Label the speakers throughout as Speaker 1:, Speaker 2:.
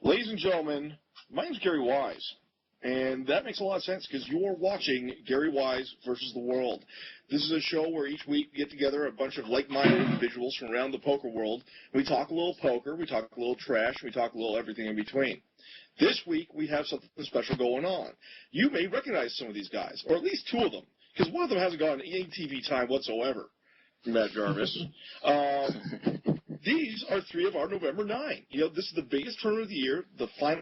Speaker 1: Ladies and gentlemen, my name's Gary Wise, and that makes a lot of sense because you're watching Gary Wise versus the World. This is a show where each week we get together a bunch of like-minded individuals from around the poker world. We talk a little poker, we talk a little trash, we talk a little everything in between. This week we have something special going on. You may recognize some of these guys, or at least two of them, because one of them hasn't gotten any TV time whatsoever. Matt Jarvis. These are three of our November 9. You know, this is the biggest tournament of the year, the final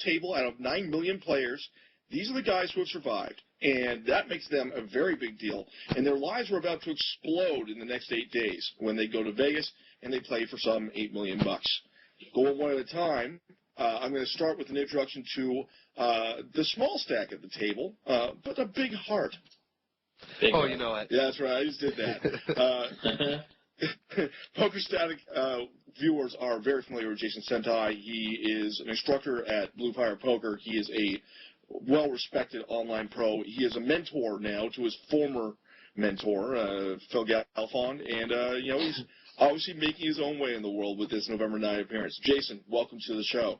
Speaker 1: table out of 9 million players. These are the guys who have survived, and that makes them a very big deal. And their lives are about to explode in the next 8 days when they go to Vegas and they play for some $8 million. Going one at a time, I'm going to start with an introduction to the small stack at the table, but a big heart.
Speaker 2: Oh, you know it.
Speaker 1: Yeah, that's right. I just did that. Poker Static viewers are very familiar with Jason Senti. He is an instructor at Blue Fire Poker. He is a well-respected online pro. He is a mentor now to his former mentor, Phil Galfond, and he's obviously making his own way in the world with this November 9 appearance. Jason, welcome to the show.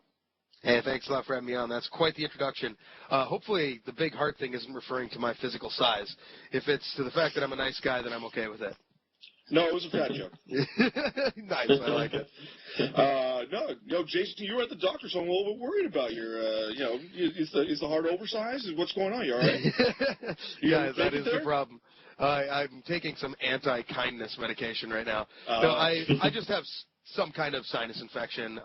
Speaker 2: Hey, thanks a lot for having me on. That's quite the introduction. Hopefully the big heart thing isn't referring to my physical size. If it's to the fact that I'm a nice guy, then I'm okay with it.
Speaker 1: No, it was a fat joke.
Speaker 2: Nice, I like it.
Speaker 1: No, Jason, you were at the doctor, so I'm a little bit worried about your, is the heart oversized? What's going on? You all right?
Speaker 2: Yeah, that is the problem. I'm taking some anti-kindness medication right now. No, I just have some kind of sinus infection.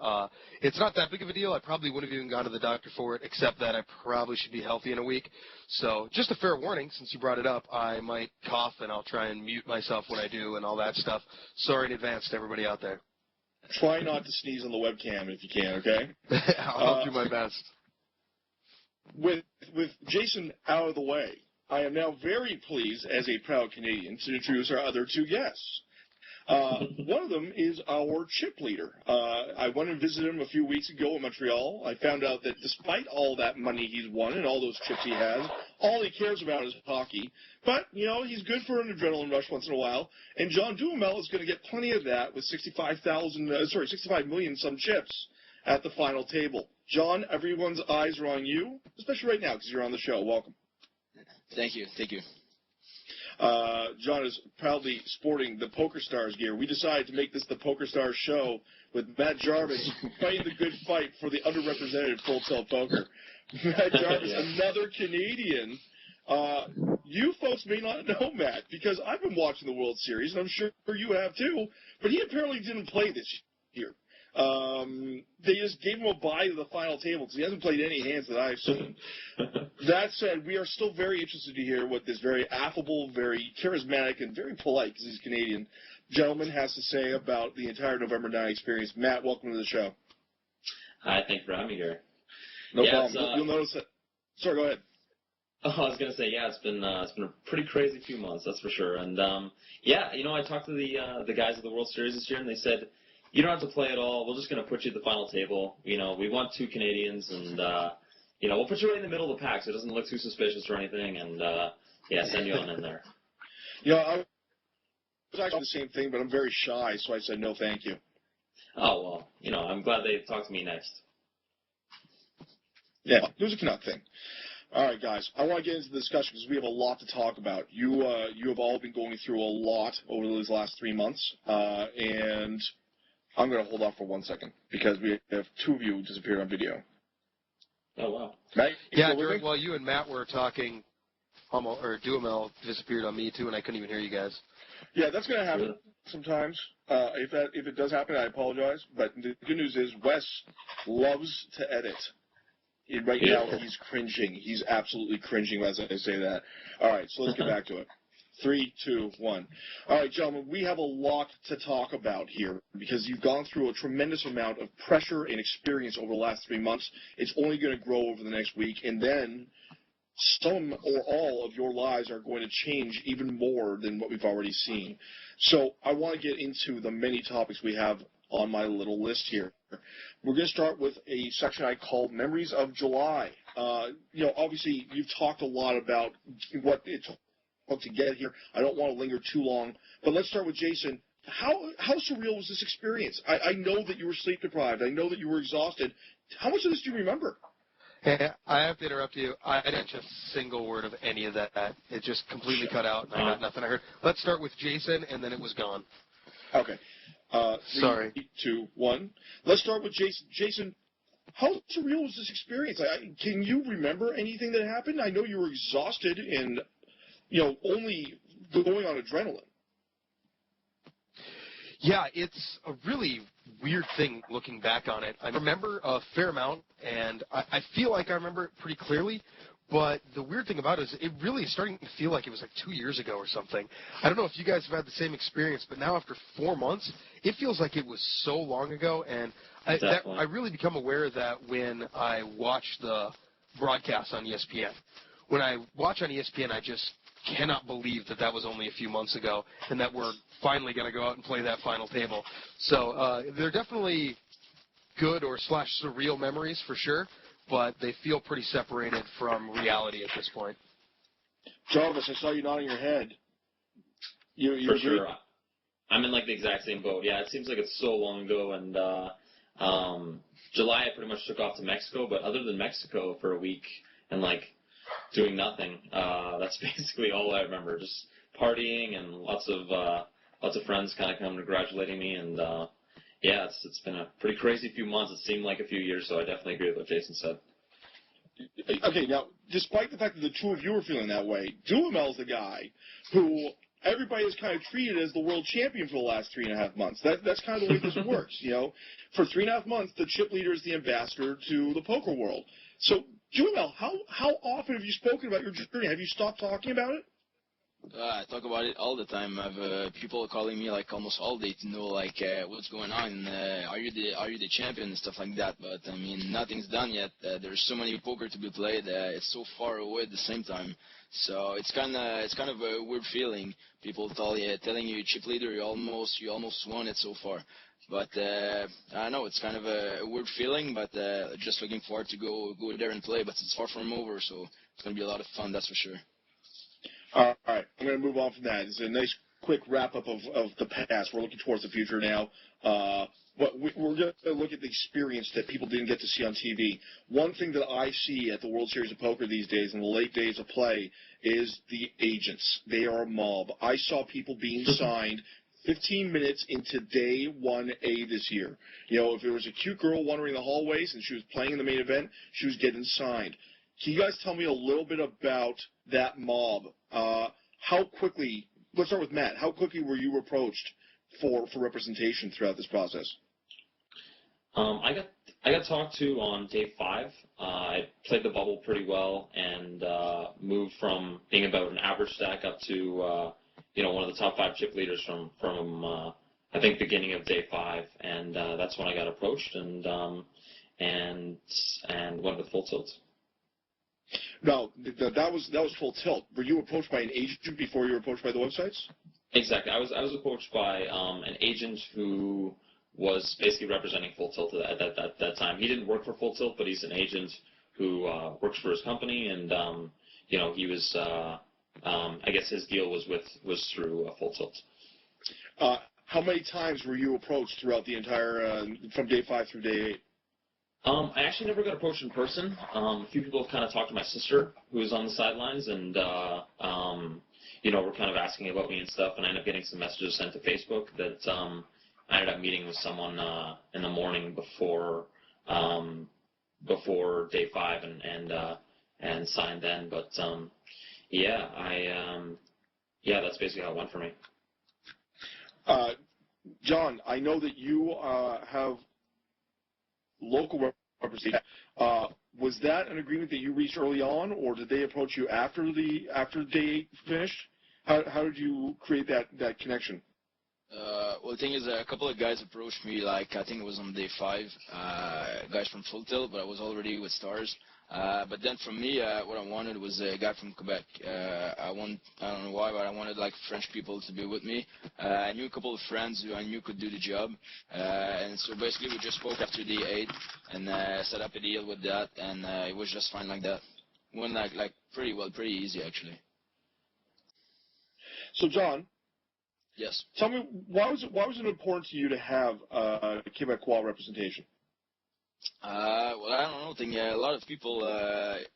Speaker 2: It's not that big of a deal. I probably wouldn't have even gone to the doctor for it, except that I probably should be healthy in a week. So just a fair warning, since you brought it up, I might cough, and I'll try and mute myself when I do and all that stuff. Sorry in advance to everybody out there.
Speaker 1: Try not to sneeze on the webcam if you can, okay?
Speaker 2: I'll do my best.
Speaker 1: With Jason out of the way, I am now very pleased, as a proud Canadian, to introduce our other two guests. One of them is our chip leader. I went and visited him a few weeks ago in Montreal. I found out that despite all that money he's won and all those chips he has, all he cares about is hockey. But, he's good for an adrenaline rush once in a while. And John Duhamel is going to get plenty of that with 65 million some chips at the final table. John, everyone's eyes are on you, especially right now because you're on the show. Welcome.
Speaker 3: Thank you.
Speaker 1: John is proudly sporting the Poker Stars gear. We decided to make this the Poker Stars show with Matt Jarvis fighting the good fight for the underrepresented Full Tilt Poker. Matt Jarvis, another Canadian. You folks may not know Matt because I've been watching the World Series, and I'm sure you have too, but he apparently didn't play this year. They just gave him a bye to the final table because he hasn't played any hands that I've seen. That said, we are still very interested to hear what this very affable, very charismatic, and very polite, because he's Canadian, gentleman has to say about the entire November 9 experience. Matt, welcome to the show.
Speaker 4: Hi, thanks for having me here.
Speaker 1: No problem. You'll notice that. Sorry, go ahead.
Speaker 4: Oh, I was gonna say, it's been a pretty crazy few months, that's for sure. And I talked to the guys of the World Series this year, and they said, you don't have to play at all. We're just going to put you at the final table. We want two Canadians, and, we'll put you right in the middle of the pack so it doesn't look too suspicious or anything, and, send you on in there.
Speaker 1: I was actually the same thing, but I'm very shy, so I said no thank you.
Speaker 4: Oh, well, I'm glad they talked to me next.
Speaker 1: Yeah, it was a Canuck thing. All right, guys, I want to get into the discussion because we have a lot to talk about. You have all been going through a lot over these last 3 months, and I'm going to hold off for 1 second because we have two of you disappeared on video.
Speaker 4: Oh, wow.
Speaker 1: Matt,
Speaker 2: while you and Matt were talking, Duhamel disappeared on me, too, and I couldn't even hear you guys.
Speaker 1: Yeah, that's going to happen sometimes. If it does happen, I apologize. But the good news is Wes loves to edit. Right now, he's cringing. He's absolutely cringing as I say that. All right, so let's get back to it. 3, 2, 1. All right, gentlemen, we have a lot to talk about here because you've gone through a tremendous amount of pressure and experience over the last 3 months. It's only going to grow over the next week, and then some or all of your lives are going to change even more than what we've already seen. So I want to get into the many topics we have on my little list here. We're going to start with a section I call Memories of July. Obviously, you've talked a lot about what it took to get here. I don't want to linger too long, but let's start with Jason. how surreal was this experience? I know that you were sleep deprived. I know that you were exhausted. How much of this do you remember?
Speaker 2: Hey, I have to interrupt you. I didn't catch a single word of any of that. It just completely cut out, and I got nothing I heard. Let's start with Jason, and then it was gone.
Speaker 1: Okay.
Speaker 2: Sorry.
Speaker 1: 3, 2, 1. Let's start with Jason. Jason, how surreal was this experience? Can you remember anything that happened? I know you were exhausted and, only going on adrenaline.
Speaker 2: Yeah, it's a really weird thing looking back on it. I remember a fair amount, and I feel like I remember it pretty clearly, but the weird thing about it is it really is starting to feel like it was like 2 years ago or something. I don't know if you guys have had the same experience, but now after 4 months, it feels like it was so long ago, and I really become aware of that when I watch the broadcast on ESPN. When I watch on ESPN, I just cannot believe that was only a few months ago and that we're finally going to go out and play that final table. So they're definitely good or / surreal memories for sure, but they feel pretty separated from reality at this point.
Speaker 1: Jarvis, I saw you nodding your head.
Speaker 4: For sure. I'm in like the exact same boat. Yeah, it seems like it's so long ago, and July I pretty much took off to Mexico, but other than Mexico for a week and like doing nothing, that's basically all I remember. Just partying and lots of friends kind of coming congratulating me, and yeah, it's been a pretty crazy few months. It seemed like a few years, so I definitely agree with what Jason said.
Speaker 1: Okay, now, despite the fact that the two of you are feeling that way, Duhamel's the guy who everybody has kind of treated as the world champion for the last 3.5 months. That's kind of the way this works, For 3.5 months, the chip leader is the ambassador to the poker world. So, Duhamel, how often have you spoken about your journey? Have you stopped talking about it?
Speaker 3: I talk about it all the time. I have people calling me like almost all day to know like what's going on. Are you the champion and stuff like that? But I mean, nothing's done yet. There's so many poker to be played. It's so far away at the same time. So it's kind of a weird feeling. People telling you chip leader, you almost won it so far. But I don't know, it's kind of a weird feeling. But just looking forward to go there and play. But it's far from over, so it's gonna be a lot of fun. That's for sure.
Speaker 1: All right, I'm going to move on from that. It's a nice, quick wrap-up of the past. We're looking towards the future now. But we're going to look at the experience that people didn't get to see on TV. One thing that I see at the World Series of Poker these days, in the late days of play, is the agents. They are a mob. I saw people being signed 15 minutes into day 1A this year. If there was a cute girl wandering the hallways and she was playing in the main event, she was getting signed. Can you guys tell me a little bit about that mob? How quickly, let's start with Matt, how quickly were you approached for representation throughout this process?
Speaker 4: I got talked to on day 5. I played the bubble pretty well and moved from being about an average stack up to one of the top 5 chip leaders from I think beginning of day 5, and that's when I got approached and went with full tilt.
Speaker 1: No, that was full tilt. Were you approached by an agent before you were approached by the websites?
Speaker 4: Exactly. I was approached by an agent who was basically representing Full Tilt at that time. He didn't work for Full Tilt, but he's an agent who works for his company, and he was I guess his deal was through Full Tilt.
Speaker 1: How many times were you approached throughout the entire from day 5 through day 8?
Speaker 4: I actually never got approached in person. A few people have kind of talked to my sister, who was on the sidelines, and were kind of asking about me and stuff. And I ended up getting some messages sent to Facebook that I ended up meeting with someone in the morning before day 5 and signed then. But that's basically how it went for me.
Speaker 1: John, I know that you have local representation. Was that an agreement that you reached early on, or did they approach you after day 8 finished? How did you create that connection?
Speaker 3: Well, the thing is, a couple of guys approached me, like I think it was on day 5, guys from Full Tilt, but I was already with Stars. But then for me, what I wanted was a guy from Quebec. I don't know why, but I wanted like French people to be with me. I knew a couple of friends who I knew could do the job, and so basically we just spoke after day 8 and set up a deal with that, and it was just fine like that. Went like pretty easy actually.
Speaker 1: So John,
Speaker 3: Yes.
Speaker 1: Tell me, why was it important to you to have Quebecois representation?
Speaker 3: Well, I don't know. I think a lot of people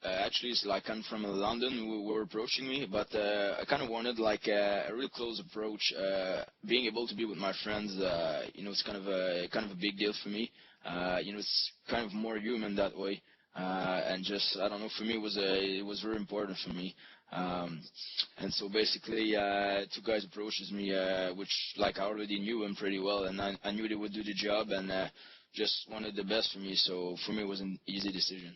Speaker 3: actually like come from London who were approaching me, but I kind of wanted like a real close approach. Being able to be with my friends, it's kind of a big deal for me. It's kind of more human that way, and just I don't know. For me, it was very important for me. And so basically, two guys approaches me, which like I already knew them pretty well, and I knew they would do the job, and just wanted the best for me. So for me, it was an easy decision.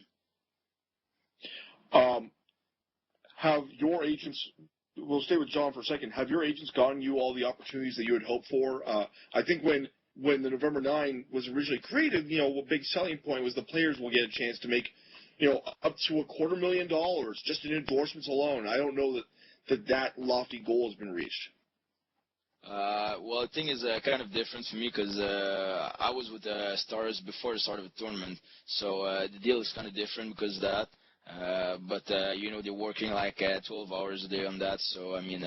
Speaker 1: Have your agents? We'll stay with John for a second. Have your agents gotten you all the opportunities that you had hoped for? I think when the November 9 was originally created, a big selling point was the players will get a chance to make, up to $250,000 just in endorsements alone. I don't know that lofty goal has been reached.
Speaker 3: Well, the thing is kind of different for me because I was with the Stars before the start of the tournament, so the deal is kind of different because of that. But they're working like 12 hours a day on that, so I mean,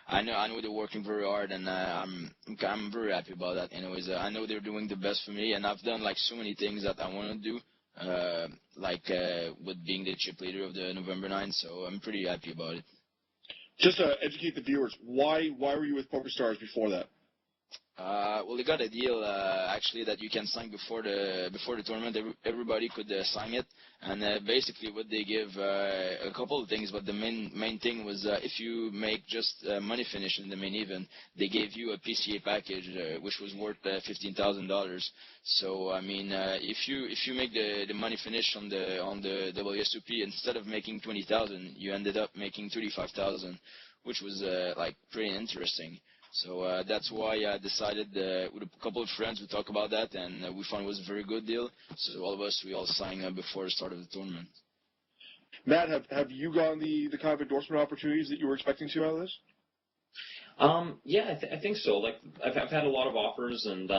Speaker 3: I know they're working very hard, and I'm very happy about that. Anyways, I know they're doing the best for me, and I've done like so many things that I want to do, with being the chip leader of the November 9, so I'm pretty happy about it.
Speaker 1: Just to educate the viewers, why were you with PokerStars before that?
Speaker 3: Well, they got a deal actually that you can sign before the tournament. Everybody could sign it, and basically what they give a couple of things, but the main thing was if you make just money finish in the main event, they gave you a PCA package which was worth $15,000. So I mean, if you make the money finish on the WSOP, instead of making $20,000, you ended up making $35,000, which was like pretty interesting. So that's why I decided with a couple of friends we talked about that, and we found it was a very good deal. So all of us, we all signed before the start of the tournament.
Speaker 1: Matt, have you gotten the kind of endorsement opportunities that you were expecting to out of this?
Speaker 4: Yeah, I think so. Like I've had a lot of offers, and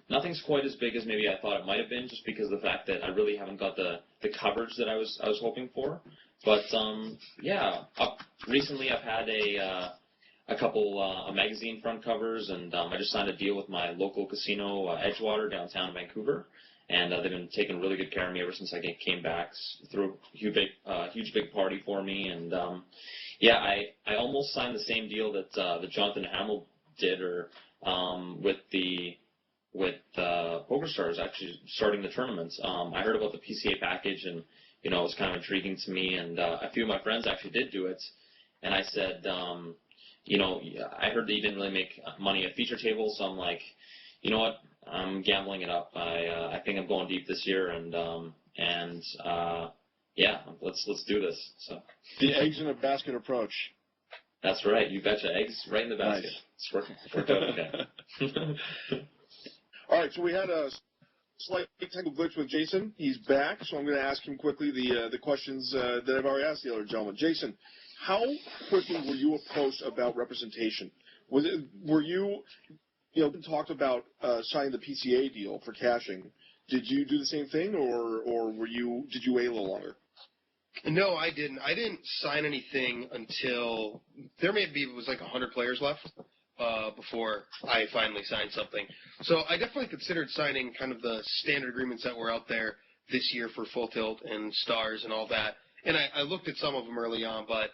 Speaker 4: nothing's quite as big as maybe I thought it might have been, just because of the fact that I really haven't got the coverage that I was hoping for. But recently I've had a couple magazine front covers, and I just signed a deal with my local casino, Edgewater, downtown Vancouver, and they've been taking really good care of me ever since I came back. Threw a huge big party for me, and I almost signed the same deal that Jonathan Duhamel did, with PokerStars actually starting the tournaments. I heard about the PCA package, and it was kind of intriguing to me, and a few of my friends actually did do it, and I said, I heard that you didn't really make money at feature tables, so I'm like, you know what, I'm gambling it up. I think I'm going deep this year, let's do this. So
Speaker 1: the eggs in a basket approach.
Speaker 4: That's right. You betcha. Eggs right in the basket. Nice. It's worked out okay.
Speaker 1: All right, so we had a slight technical glitch with Jason. He's back, so I'm going to ask him quickly the questions that I've already asked the other gentleman. Jason, how quickly were you approached about representation? Were you talked about signing the PCA deal for cashing? Did you do the same thing, or did you wait a little longer?
Speaker 2: No, I didn't. I didn't sign anything until there was like 100 players left before I finally signed something. So I definitely considered signing kind of the standard agreements that were out there this year for Full Tilt and Stars and all that. And I looked at some of them early on, but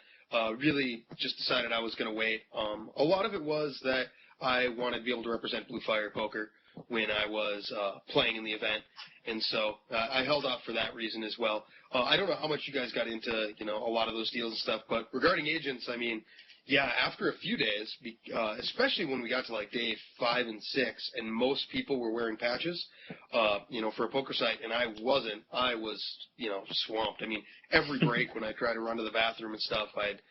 Speaker 2: really just decided I was going to wait. A lot of it was that I wanted to be able to represent Blue Fire Poker when I was playing in the event, and so I held off for that reason as well. I don't know how much you guys got into a lot of those deals and stuff, but regarding agents, I mean, yeah, after a few days, especially when we got to like day 5 and 6, and most people were wearing patches, for a poker site, and I wasn't. I was, swamped. I mean, every break when I tried to run to the bathroom and stuff, I'd,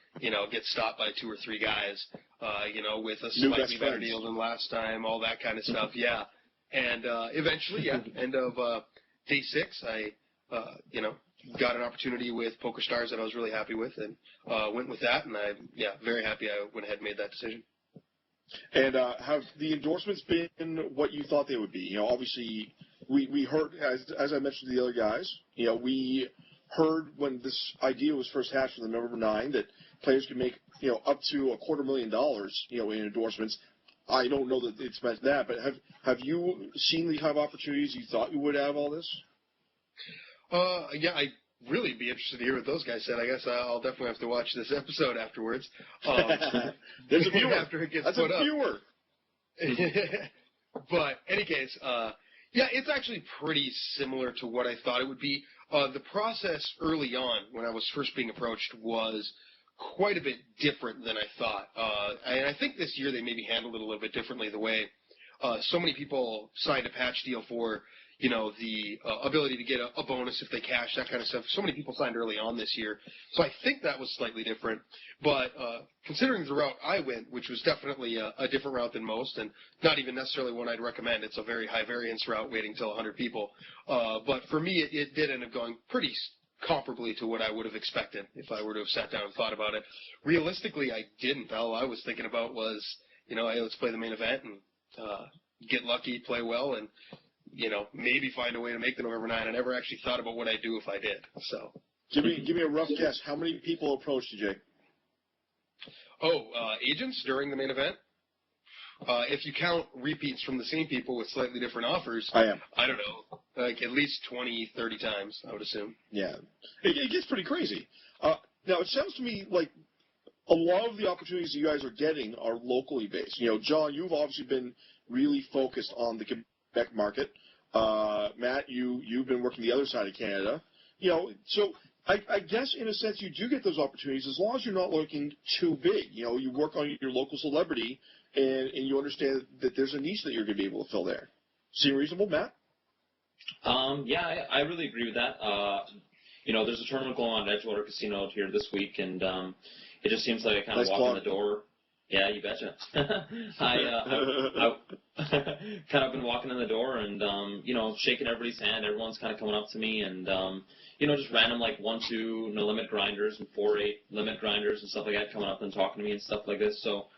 Speaker 2: get stopped by 2 or 3 guys, with a slightly better deal than last time, all that kind of stuff. Yeah, and eventually, end of day 6, I, got an opportunity with PokerStars that I was really happy with, and went with that, and I'm very happy I went ahead and made that decision.
Speaker 1: And have the endorsements been what you thought they would be? Obviously, we heard, as I mentioned to the other guys, we heard when this idea was first hatched for the November 9 that players could make, up to $250,000, in endorsements. I don't know that it's meant that, but have you seen the kind of opportunities you thought you would have all this?
Speaker 2: Yeah, I'd really be interested to hear what those guys said. I guess I'll definitely have to watch this episode afterwards.
Speaker 1: There's a viewer.
Speaker 2: After it gets
Speaker 1: That's
Speaker 2: put
Speaker 1: a
Speaker 2: up.
Speaker 1: viewer.
Speaker 2: But any case, yeah, it's actually pretty similar to what I thought it would be. The process early on, when I was first being approached, was quite a bit different than I thought. And I think this year they maybe handled it a little bit differently, the way so many people signed a patch deal for, you know, the ability to get a bonus if they cash, that kind of stuff. So many people signed early on this year. So I think that was slightly different. But considering the route I went, which was definitely a different route than most, and not even necessarily one I'd recommend. It's a very high variance route, waiting till 100 people. But for me, it did end up going pretty comparably to what I would have expected if I were to have sat down and thought about it. Realistically, I didn't. All I was thinking about was, you know, hey, let's play the main event and get lucky, play well, and, you know, maybe find a way to make the November 9. I never actually thought about what I'd do if I did. So,
Speaker 1: give me a rough guess. How many people approached you, Jay?
Speaker 2: Agents during the main event? If you count repeats from the same people with slightly different offers, I don't know, like at least 20, 30 times, I would assume.
Speaker 1: Yeah. It gets pretty crazy. Now, it sounds to me like a lot of the opportunities you guys are getting are locally based. You know, John, you've obviously been really focused on the Quebec market. Matt, you've been working the other side of Canada. You know, so I guess in a sense you do get those opportunities as long as you're not looking too big. You know, you work on your local celebrity and you understand that there's a niche that you're going to be able to fill there. Seem reasonable, Matt?
Speaker 4: Yeah, I really agree with that. You know, there's a tournament going on at Edgewater Casino out here this week, and it just seems like I kind of walk in the door. Yeah, you betcha. I kind of been walking in the door and, you know, shaking everybody's hand. Everyone's kind of coming up to me and, you know, just random like 1-2 no limit grinders and 4-8 limit grinders and stuff like that coming up and talking to me and stuff like this. So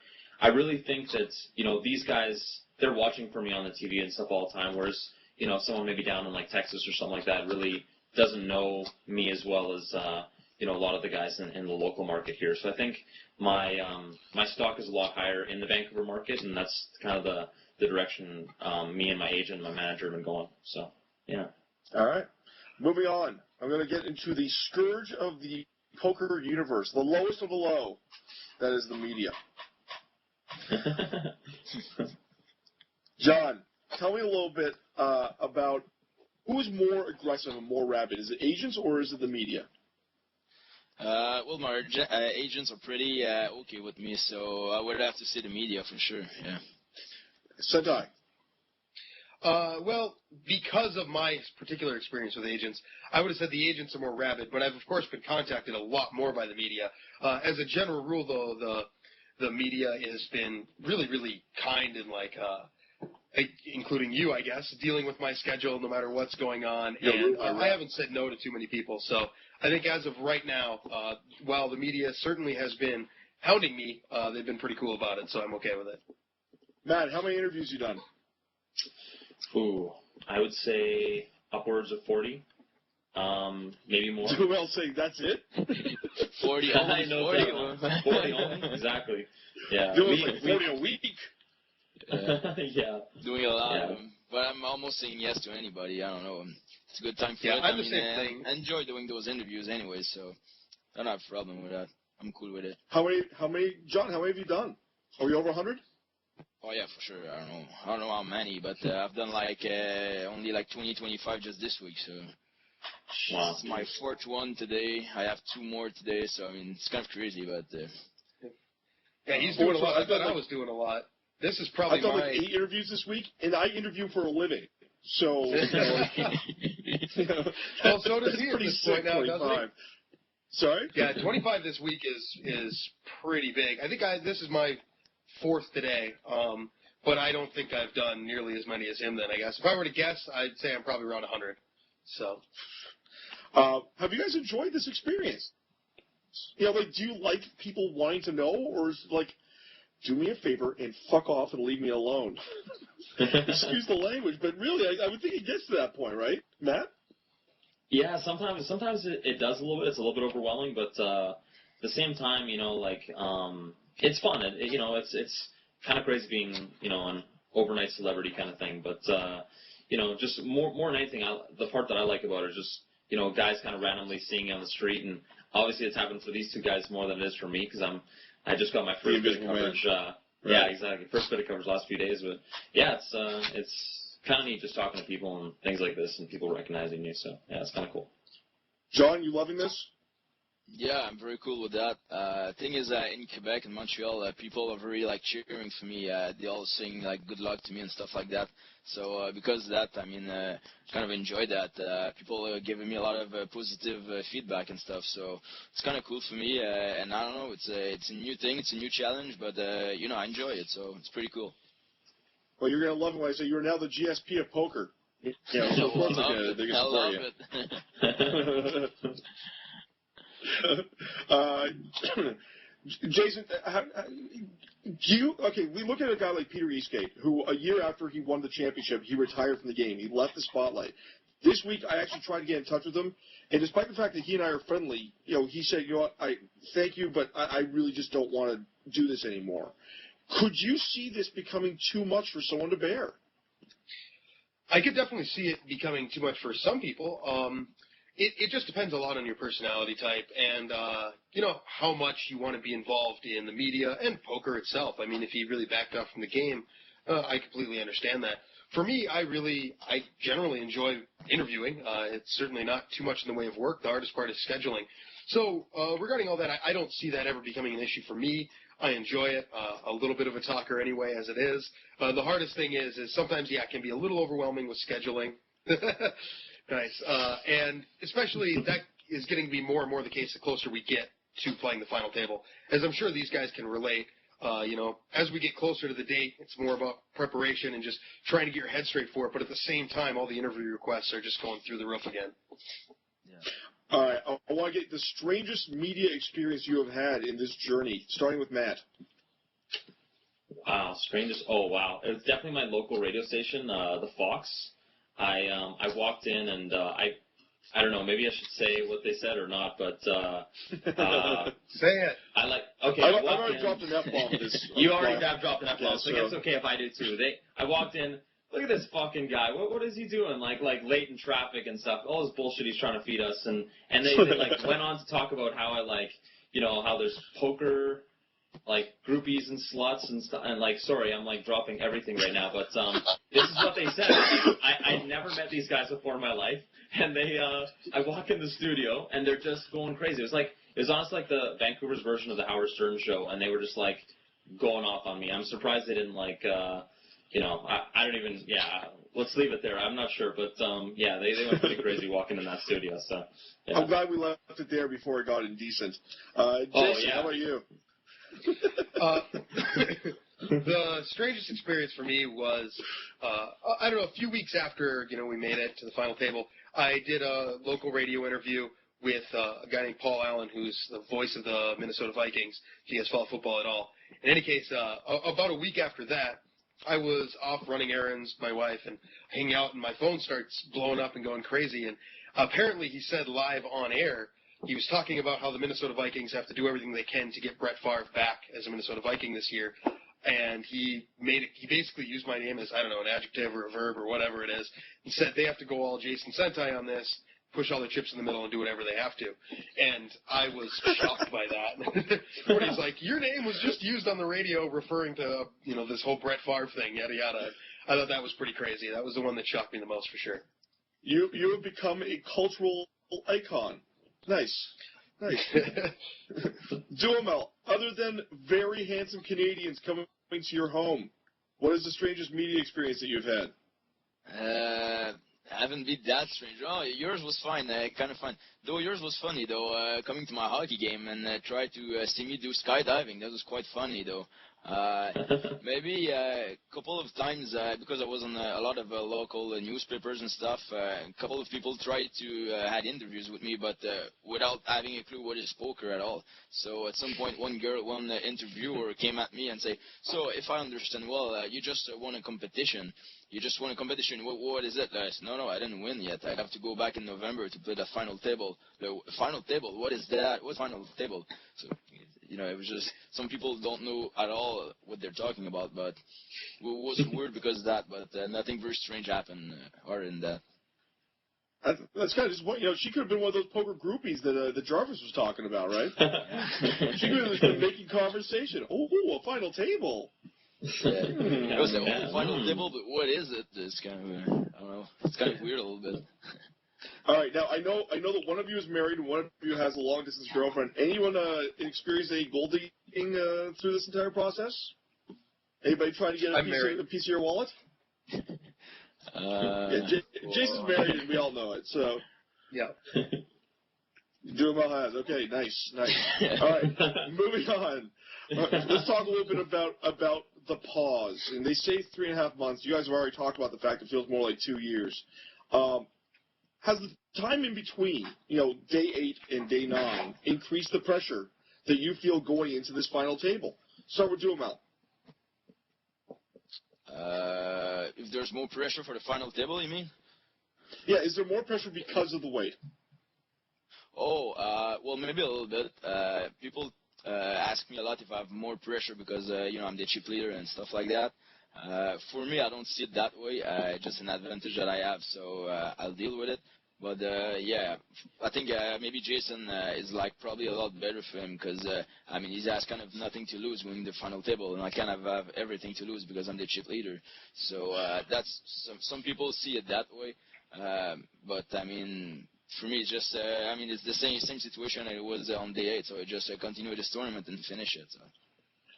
Speaker 4: I really think that, you know, these guys, they're watching for me on the TV and stuff all the time, whereas, you know, someone maybe down in like Texas or something like that really doesn't know me as well as, you know, a lot of the guys in the local market here. So I think my stock is a lot higher in the Vancouver market, and that's kind of the direction me and my agent and my manager have been going. So, yeah.
Speaker 1: All right. Moving on. I'm going to get into the scourge of the poker universe, the lowest of the low. That is the media. John, tell me a little bit about who is more aggressive and more rabid. Is it agents or is it the media?
Speaker 3: Well, my agents are pretty okay with me, so I would have to say the media for sure, yeah.
Speaker 1: Senti.
Speaker 2: Well, because of my particular experience with agents, I would have said the agents are more rabid, but I've, of course, been contacted a lot more by the media. As a general rule, though, the media has been really, really kind and, like, including you, I guess, dealing with my schedule no matter what's going on. And I haven't said no to too many people. So I think as of right now, while the media certainly has been hounding me, they've been pretty cool about it, so I'm okay with it.
Speaker 1: Matt, how many interviews you done?
Speaker 4: Ooh, I would say upwards of 40. Maybe more.
Speaker 1: Duhamel saying that's it?
Speaker 3: 40 only.
Speaker 4: 40 only, exactly. Yeah.
Speaker 1: Doing like 40 a week.
Speaker 4: Yeah.
Speaker 3: Doing a lot of them. But I'm almost saying yes to anybody. I don't know. It's a good time for it.
Speaker 2: I'm the same thing.
Speaker 3: I enjoy doing those interviews anyway, so I don't have a problem with that. I'm cool with it.
Speaker 1: How many, John, how many have you done? Are we over 100?
Speaker 3: Oh, yeah, for sure. I don't know how many, but I've done like only like 20, 25 just this week, so.
Speaker 4: Wow.
Speaker 3: It's my fourth one today. I have 2 more today, so I mean, it's kind of crazy, but.
Speaker 2: Yeah, he's doing a lot. I thought I was doing a lot. This is probably
Speaker 1: I've done like 8 interviews this week, and I interview for a living. So, you know,
Speaker 2: well, so does he at this point now, doesn't he?
Speaker 1: Sorry?
Speaker 2: Yeah, 25 this week is pretty big. I think this is my 4th today, but I don't think I've done nearly as many as him then, I guess. If I were to guess, I'd say I'm probably around 100. So,
Speaker 1: have you guys enjoyed this experience? You know, like, do you like people wanting to know, or is it like, do me a favor and fuck off and leave me alone? Excuse the language, but really, I would think it gets to that point, right, Matt?
Speaker 4: Yeah, sometimes it does a little bit. It's a little bit overwhelming, but at the same time, you know, like it's fun. You know, it's kind of crazy being, an overnight celebrity kind of thing. But, just more than anything, the part that I like about it is just, guys kind of randomly seeing you on the street. And obviously it's happened for these two guys more than it is for me because I just got my first bit of coverage. Yeah, exactly. First bit of coverage last few days. But, yeah, it's kind of neat just talking to people and things like this and people recognizing you. So, yeah, it's kind of cool.
Speaker 1: John, you loving this?
Speaker 3: Yeah, I'm very cool with that. Thing is, in Quebec and Montreal, people are very cheering for me. They all sing good luck to me and stuff like that. So because of that, kind of enjoy that. People are giving me a lot of positive feedback and stuff. So it's kind of cool for me. And I don't know, it's a new thing, it's a new challenge, but I enjoy it. So it's pretty cool.
Speaker 1: Well, you're gonna love it when I say you are now the GSP of poker. Yeah, so of course they're gonna support you. Jason, we look at a guy like Peter Eastgate, who a year after he won the championship, he retired from the game. He left the spotlight. This week, I actually tried to get in touch with him, and despite the fact that he and I are friendly, he said, what, I thank you, but I really just don't want to do this anymore. Could you see this becoming too much for someone to bear?
Speaker 2: I could definitely see it becoming too much for some people. It just depends a lot on your personality type and, how much you want to be involved in the media and poker itself. I mean, if he really backed off from the game, I completely understand that. For me, I generally enjoy interviewing. It's certainly not too much in the way of work. The hardest part is scheduling. So regarding all that, I don't see that ever becoming an issue for me. I enjoy it. A little bit of a talker anyway, as it is. The hardest thing is sometimes, it can be a little overwhelming with scheduling. Nice. And especially that is getting to be more and more the case the closer we get to playing the final table. As I'm sure these guys can relate, as we get closer to the date, it's more about preparation and just trying to get your head straight for it. But at the same time, all the interview requests are just going through the roof again.
Speaker 3: Yeah.
Speaker 1: All right. I want to get the strangest media experience you have had in this journey, starting with Matt.
Speaker 4: Wow, strangest. Oh, wow. It was definitely my local radio station, the Fox. I walked in and I don't know, maybe I should say what they said or not, but
Speaker 2: say it.
Speaker 1: I've already dropped an F-bomb with this.
Speaker 4: You already have dropped an F-bomb, so I guess it's okay if I do too. I walked in, look at this fucking guy. What is he doing? Like late in traffic and stuff. All this bullshit he's trying to feed us, and they went on to talk about how how there's poker groupies and sluts and stuff, and sorry, I'm dropping everything right now, but this is what they said. I'd never met these guys before in my life, and I walk in the studio and they're just going crazy. It was honestly like the Vancouver's version of the Howard Stern show, and they were just going off on me. I'm surprised they didn't I don't even, let's leave it there. I'm not sure, but they went pretty crazy walking in that studio. So yeah.
Speaker 1: I'm glad we left it there before it got indecent. Jason, how about you?
Speaker 2: The strangest experience for me was, I don't know, a few weeks after, we made it to the final table, I did a local radio interview with a guy named Paul Allen, who's the voice of the Minnesota Vikings. He has followed football at all. In any case, about a week after that, I was off running errands, my wife, and hanging out, and my phone starts blowing up and going crazy. And apparently he said live on air, he was talking about how the Minnesota Vikings have to do everything they can to get Brett Favre back as a Minnesota Viking this year. And he basically used my name as, I don't know, an adjective or a verb or whatever it is. He said they have to go all Jason Senti on this, push all their chips in the middle and do whatever they have to. And I was shocked by that. But he's like, your name was just used on the radio referring to, this whole Brett Favre thing, yada, yada. I thought that was pretty crazy. That was the one that shocked me the most for sure.
Speaker 1: You have become a cultural icon. Nice. Duhamel, other than very handsome Canadians coming to your home, what is the strangest media experience that you've had?
Speaker 3: I haven't been that strange. Oh, yours was fine, kind of fun. Though yours was funny, though, coming to my hockey game and try to see me do skydiving. That was quite funny, though. Maybe a couple of times, because I was on a lot of local newspapers and stuff, a couple of people tried to had interviews with me, but without having a clue what is poker at all. So at some point, one interviewer came at me and said, so if I understand well, you just won a competition. You just won a competition. What is it? I said, no, I didn't win yet. I have to go back in November to play the final table. The final table? What is that? What's final table? So it was just some people don't know at all what they're talking about. But it was weird because of that. But nothing very strange happened other than that.
Speaker 1: That's kind of disappointing. She could have been one of those poker groupies that Jarvis was talking about, right? She could have just been making conversation. Oh, a final table.
Speaker 3: Yeah. It was a final table, but what is it? It's kind of, I don't know. It's kind of weird a little bit.
Speaker 1: All right, now I know that one of you is married and one of you has a long distance girlfriend. Anyone experience any gold digging through this entire process? Anybody trying to get a piece of your wallet? Jason's married and we all know it. So
Speaker 2: yeah.
Speaker 1: Duhamel has. Okay, nice. All right, moving on. Let's talk a little bit about the pause. And they say 3.5 months. You guys have already talked about the fact it feels more like 2 years. Has the time in between, day 8 and day 9, increased the pressure that you feel going into this final table? Start with Duhamel.
Speaker 3: If there's more pressure for the final table, you mean?
Speaker 1: Yeah, is there more pressure because of the weight?
Speaker 3: Well, maybe a little bit. People ask me a lot if I have more pressure because, I'm the chip leader and stuff like that. For me, I don't see it that way. Just an advantage that I have, so I'll deal with it. But, I think maybe Jason is probably a lot better for him because, he has kind of nothing to lose winning the final table, and I kind of have everything to lose because I'm the chip leader. So that's some people see it that way. But, for me, it's just, it's the same situation it was on day 8, so I just continue this tournament and finish it. So.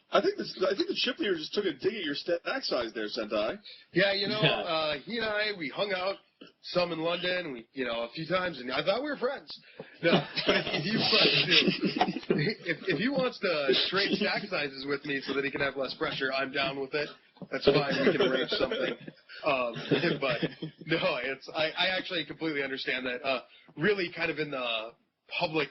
Speaker 1: I think the chip leader just took a dig at your stack size there, Senti.
Speaker 2: Yeah, he and I, we hung out some in London, a few times, and I thought we were friends. No, but if he wants to trade stack sizes with me so that he can have less pressure, I'm down with it. That's fine. We can arrange something. But no, I actually completely understand that. Really, kind of in the public,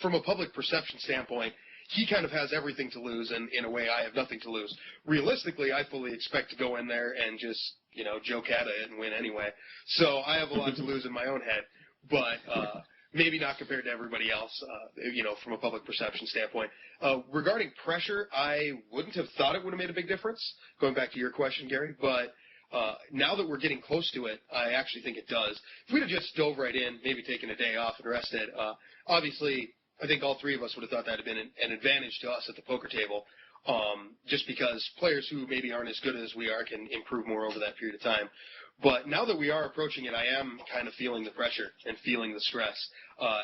Speaker 2: from a public perception standpoint, he kind of has everything to lose, and in a way, I have nothing to lose. Realistically, I fully expect to go in there and just, joke at it and win anyway. So I have a lot to lose in my own head, but maybe not compared to everybody else, from a public perception standpoint. Regarding pressure, I wouldn't have thought it would have made a big difference, going back to your question, Gary, but now that we're getting close to it, I actually think it does. If we'd have just dove right in, maybe taken a day off and rested, obviously I think all three of us would have thought that had been an advantage to us at the poker table, just because players who maybe aren't as good as we are can improve more over that period of time. But now that we are approaching it, I am kind of feeling the pressure and feeling the stress.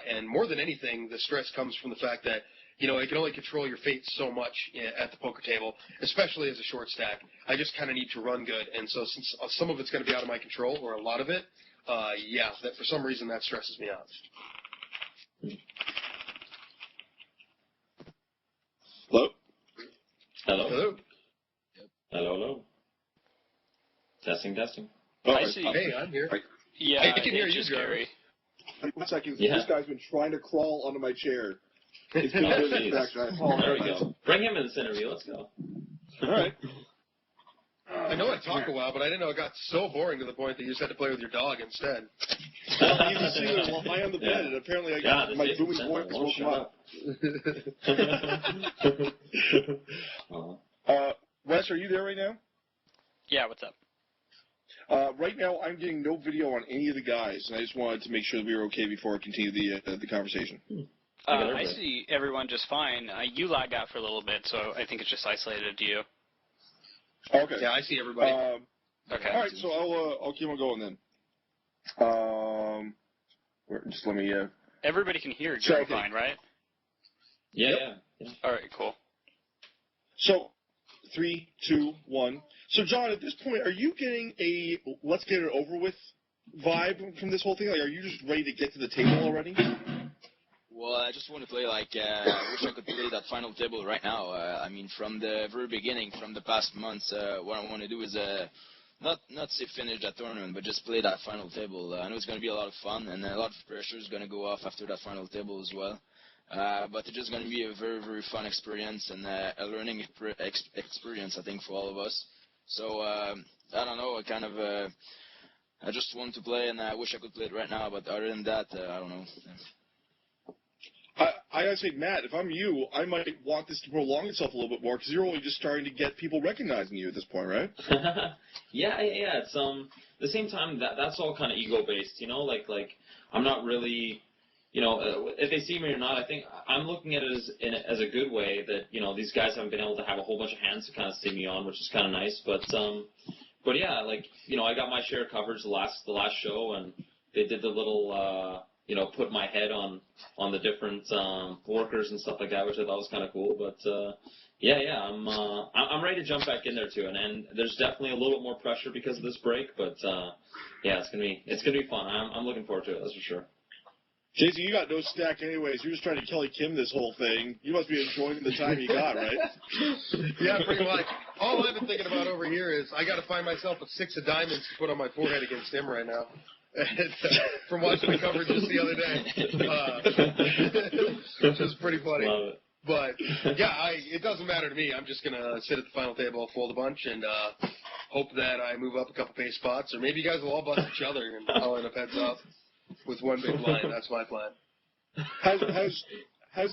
Speaker 2: And more than anything, the stress comes from the fact that, you can only control your fate so much at the poker table, especially as a short stack. I just kind of need to run good. And so since some of it's going to be out of my control, or a lot of it, that for some reason that stresses me out.
Speaker 1: Hello?
Speaker 4: Hello?
Speaker 2: Hello?
Speaker 4: Hello? Testing.
Speaker 1: Oh,
Speaker 5: I see.
Speaker 2: Hey, I'm here.
Speaker 5: Yeah,
Speaker 2: I can hear you,
Speaker 5: Gary.
Speaker 1: 1 second.
Speaker 4: Yeah.
Speaker 1: This guy's been trying to crawl onto my chair. It's been a bit of a distraction. I
Speaker 4: There we
Speaker 1: apologize.
Speaker 4: go. Bring him in this interview. Let's go.
Speaker 1: All right.
Speaker 2: I know I talk a while, but I didn't know it got so boring to the point that you just had to play with your dog instead.
Speaker 1: You can see that while I on the bed, and apparently my booming voice woke him up. Wes, are you there right now?
Speaker 5: Yeah, what's up?
Speaker 1: Right now, I'm getting no video on any of the guys, and I just wanted to make sure that we were okay before I continue the conversation.
Speaker 5: I see everyone just fine. You lagged out for a little bit, so I think it's just isolated to you.
Speaker 1: Okay.
Speaker 2: Yeah, I see everybody.
Speaker 5: Okay.
Speaker 1: All right, so I'll keep on going then. Just let me.
Speaker 5: Everybody can hear
Speaker 1: So,
Speaker 5: Gary
Speaker 1: okay.
Speaker 5: fine, right?
Speaker 4: Yeah.
Speaker 5: All right, cool.
Speaker 1: So, 3, 2, 1. So, John, at this point, are you getting a let's get it over with vibe from this whole thing? Like, are you just ready to get to the table already?
Speaker 3: Well, I just want to play I wish I could play that final table right now. From the very beginning, from the past months, what I want to do is not say finish that tournament, but just play that final table. I know it's going to be a lot of fun, and a lot of pressure is going to go off after that final table as well. But it's just going to be a very, very fun experience and a learning experience, I think, for all of us. So, I don't know, I just want to play, and I wish I could play it right now, but other than that, I don't know.
Speaker 1: I gotta say, Matt, if I'm you, I might want this to prolong itself a little bit more because you're only just starting to get people recognizing you at this point, right?
Speaker 4: Yeah. It's at the same time that's all kind of ego based, you know. Like I'm not really, you know, if they see me or not. I think I'm looking at it as a good way that, you know, these guys haven't been able to have a whole bunch of hands to kind of see me on, which is kind of nice. But yeah, like, you know, I got my share of coverage the last show, and they did the little. You know, put my head on the different workers and stuff like that, which I thought was kind of cool. But I'm ready to jump back in there too, and there's definitely a little bit more pressure because of this break. But yeah, it's gonna be fun. I'm looking forward to it. That's for sure.
Speaker 1: Jason, you got no stack anyways. You're just trying to Kelly Kim this whole thing. You must be enjoying the time you got, right?
Speaker 2: Yeah, pretty much. All I've been thinking about over here is I got to find myself a 6 of diamonds to put on my forehead against him right now. From watching the coverage just the other day, which is pretty funny.
Speaker 4: Love it.
Speaker 2: But yeah, it doesn't matter to me. I'm just gonna sit at the final table, fold a bunch, and hope that I move up a couple pay spots, or maybe you guys will all bust each other, and I'll end up heads up with one big blind. That's my plan.
Speaker 1: Has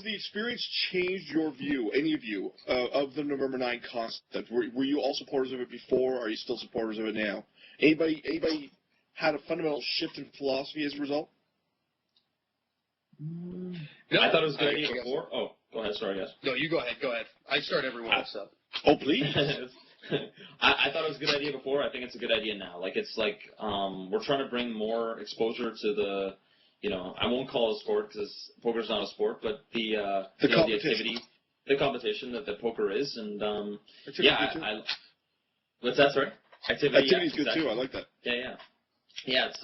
Speaker 1: the experience changed your view, any of you, of the November 9 concept? Were you all supporters of it before? Are you still supporters of it now? Anybody had a fundamental shift in philosophy as a result?
Speaker 4: No, I thought it was a good idea before. Oh, go ahead. Sorry, guys.
Speaker 2: No, you go ahead. Go ahead. I start everyone else up.
Speaker 1: Oh, please.
Speaker 4: I thought it was a good idea before. I think it's a good idea now. Like, it's like we're trying to bring more exposure to the, you know, I won't call it a sport because poker's not a sport, but the activity, the competition that poker is, and what's that? Sorry,
Speaker 1: activity's good too. I like that.
Speaker 4: Yeah, it's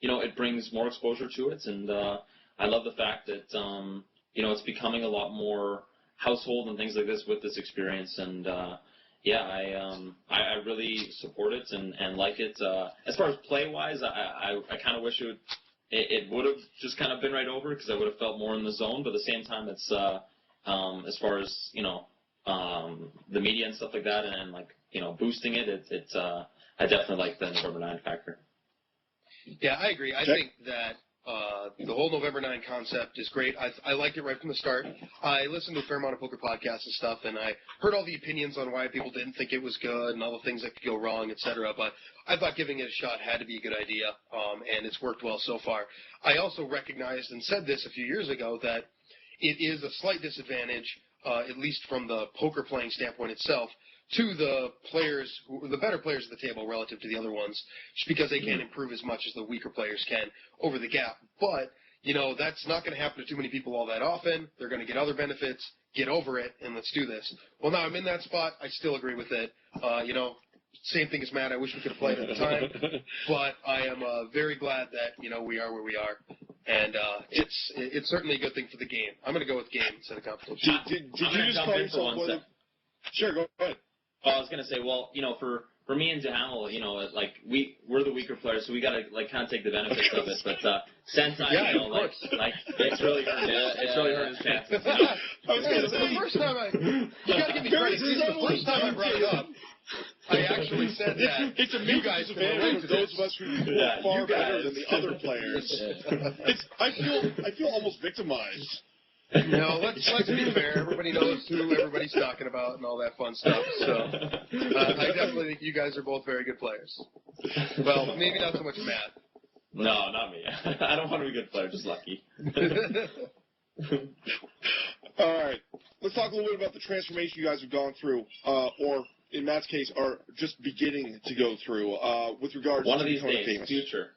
Speaker 4: you know, it brings more exposure to it, and I love the fact that you know, it's becoming a lot more household and things like this with this experience, and I really support it and like it. As far as play wise, I kind of wish it would have just kind of been right over because I would have felt more in the zone, but at the same time, it's as far as, you know, the media and stuff like that, and like, you know, boosting it, I definitely like the November 9 factor.
Speaker 2: Yeah, I agree. I think that the whole November 9 concept is great. I liked it right from the start. I listened to a fair amount of poker podcasts and stuff, and I heard all the opinions on why people didn't think it was good and all the things that could go wrong, etc. But I thought giving it a shot had to be a good idea, and it's worked well so far. I also recognized and said this a few years ago that it is a slight disadvantage, at least from the poker playing standpoint itself, to the players, the better players at the table relative to the other ones, just because they can't improve as much as the weaker players can over the gap. But, you know, that's not going to happen to too many people all that often. They're going to get other benefits, get over it, and let's do this. Well, now I'm in that spot. I still agree with it. You know, same thing as Matt. I wish we could have played at the time. But I am very glad that, you know, we are where we are. And it's certainly a good thing for the game. I'm going to go with game instead of competition.
Speaker 1: Did you just call yourself one of... Sure, go ahead.
Speaker 4: I was gonna say, well, you know, for me and Duhamel, you know, like we're the weaker players, so we gotta like kind of take the benefits of it. But Senti, you know, like it's really hurt. It's really hurt his chances. You know?
Speaker 2: I was gonna say the first time you gotta give me credit. The first time I brought it up, I actually said that
Speaker 1: it's a
Speaker 2: you guys can relate to
Speaker 1: those of us who are far better than the other players. I feel almost victimized.
Speaker 2: No, let's be fair. Everybody knows who everybody's talking about and all that fun stuff. So I definitely think you guys are both very good players. Well, maybe not so much Matt.
Speaker 4: No, not me. I don't want to be a good player, just lucky.
Speaker 1: All right. Let's talk a little bit about the transformation you guys have gone through, or in Matt's case, are just beginning to go through with regards
Speaker 4: to
Speaker 1: becoming
Speaker 4: famous. One of these days,
Speaker 1: famous.
Speaker 4: future.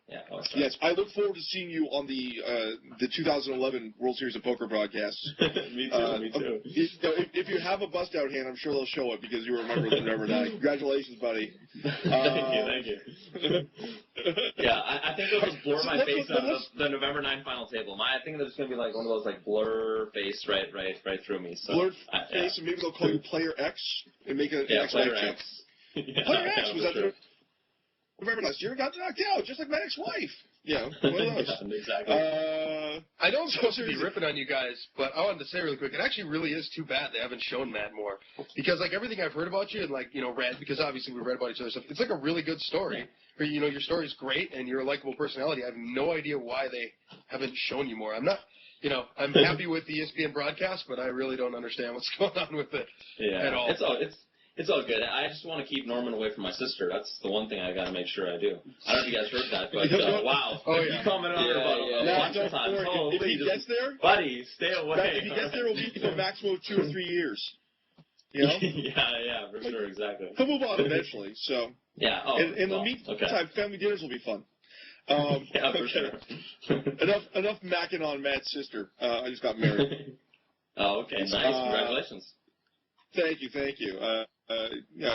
Speaker 4: Yeah,
Speaker 1: yes, I look forward to seeing you on the 2011 World Series of Poker broadcast.
Speaker 4: Me too.
Speaker 1: If you have a bust out hand, I'm sure they'll show it because you remember the November 9. Congratulations, buddy.
Speaker 4: Thank you. Yeah, I think they'll just blur my face on the November 9 final table. I think there's going to be like one of those like blur face right through me. So,
Speaker 1: blur face, and maybe they'll call you Player X and make it an
Speaker 4: Player X.
Speaker 1: Player X was that November last year, got knocked out, just like my ex-wife. Yeah, one of those.
Speaker 4: Exactly.
Speaker 2: I know I'm supposed to be ripping on you guys, but I wanted to say really quick, it actually really is too bad they haven't shown Matt more. Because, like, everything I've heard about you and, like, you know, read, because obviously we've read about each other's stuff, it's like a really good story. Or, you know, your story's great and you're a likable personality. I have no idea why they haven't shown you more. I'm not, you know, I'm happy with the ESPN broadcast, but I really don't understand what's going on with it at all.
Speaker 4: It's all good. I just want to keep Norman away from my sister. That's the one thing I got to make sure I do. I don't know if you guys heard that, but wow.
Speaker 2: Oh, yeah.
Speaker 4: You commented on it about a bunch of times.
Speaker 1: If he gets there,
Speaker 4: buddy, stay away.
Speaker 1: If he gets there, it'll be for a maximum of 2 or 3 years. You know?
Speaker 4: yeah, for sure, exactly.
Speaker 1: He'll move on eventually, so.
Speaker 4: Yeah,
Speaker 1: in the meantime, family dinners will be fun.
Speaker 4: Yeah, for sure.
Speaker 1: enough macking on Matt's sister. I just got married.
Speaker 4: Oh, okay, nice. Congratulations.
Speaker 1: Thank you. I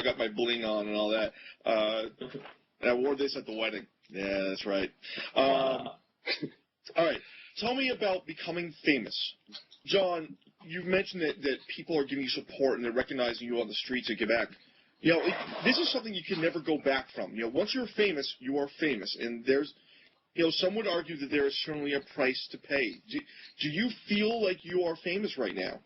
Speaker 1: got my bling on and all that. And I wore this at the wedding. Yeah, that's right. All right. Tell me about becoming famous. John, you've mentioned that people are giving you support and they're recognizing you on the streets of Quebec. You know, this is something you can never go back from. You know, once you're famous, you are famous. And there's, you know, some would argue that there is certainly a price to pay. Do you feel like you are famous right now?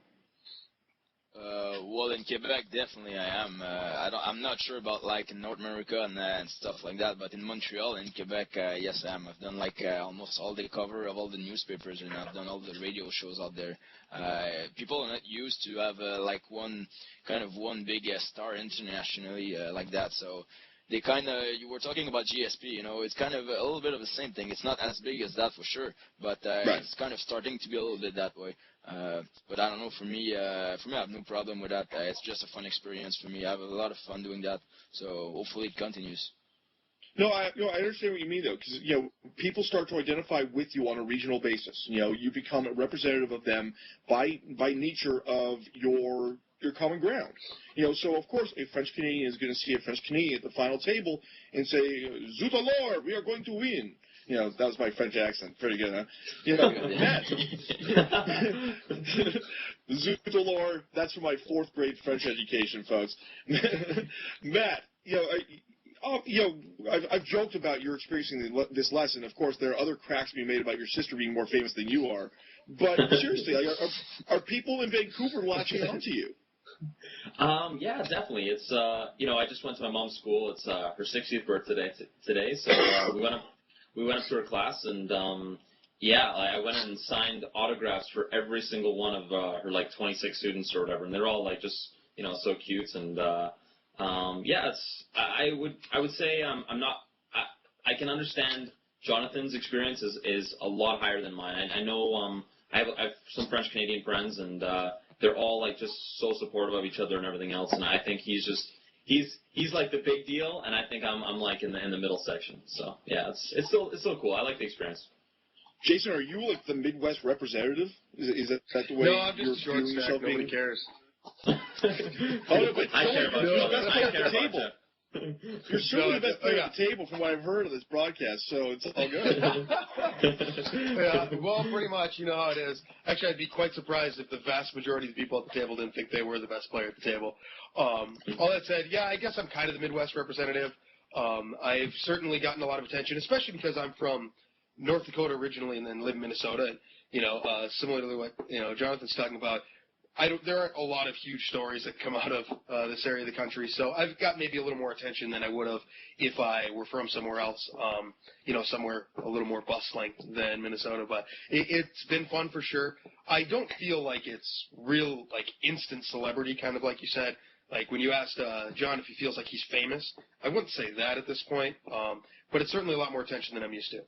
Speaker 3: Well, in Quebec, definitely I am. I'm not sure about like in North America and stuff like that, but in Montreal and Quebec, yes, I am. I've done like almost all the cover of all the newspapers, and I've done all the radio shows out there. People are not used to have like one big star internationally like that, so. They you were talking about GSP, you know, it's kind of a little bit of the same thing. It's not as big as that for sure, but it's kind of starting to be a little bit that way. But I don't know, for me, I have no problem with that. It's just a fun experience for me. I have a lot of fun doing that, so hopefully it continues.
Speaker 1: No, I understand what you mean, though, because, you know, people start to identify with you on a regional basis. You know, you become a representative of them by nature of your common ground. You know, so of course a French Canadian is going to see a French Canadian at the final table and say, "Zut alors, we are going to win." You know, that was my French accent. Pretty good, huh? You know, Matt. Zut alors, that's from my 4th grade French education, folks. Matt, I've joked about your experiencing this lesson. Of course, there are other cracks being made about your sister being more famous than you are. But seriously, are people in Vancouver latching on to you?
Speaker 4: Yeah, definitely. It's you know, I just went to my mom's school. It's her 60th birthday today, so we went up to her class, and I went in and signed autographs for every single one of her like 26 students or whatever, and they're all like just, you know, so cute. And I would say I can understand Jonathan's experience is a lot higher than mine. I know I have some French Canadian friends, and they're all like just so supportive of each other and everything else. And I think he's like the big deal, and I think I'm like in the middle section. So yeah, it's still cool. I like the experience.
Speaker 1: Jason, are you like the Midwest representative? Is that the way?
Speaker 2: No, I'm just
Speaker 1: you're
Speaker 2: short stack. Nobody
Speaker 1: being...
Speaker 2: cares.
Speaker 1: Oh no, but
Speaker 4: I care about
Speaker 1: you're the best player at the
Speaker 4: you.
Speaker 1: table. You're certainly the best player at the table from what I've heard of this broadcast, so it's all good.
Speaker 2: Yeah, well, pretty much, you know how it is. Actually, I'd be quite surprised if the vast majority of the people at the table didn't think they were the best player at the table. All that said, yeah, I guess I'm kind of the Midwest representative. I've certainly gotten a lot of attention, especially because I'm from North Dakota originally and then live in Minnesota. And, you know, similar to what, you know, Jonathan's talking about, there aren't a lot of huge stories that come out of this area of the country, so I've got maybe a little more attention than I would have if I were from somewhere else, you know, somewhere a little more bustling than Minnesota. But it's been fun for sure. I don't feel like it's real, like, instant celebrity, kind of like you said. Like, when you asked John if he feels like he's famous, I wouldn't say that at this point, but it's certainly a lot more attention than I'm used to.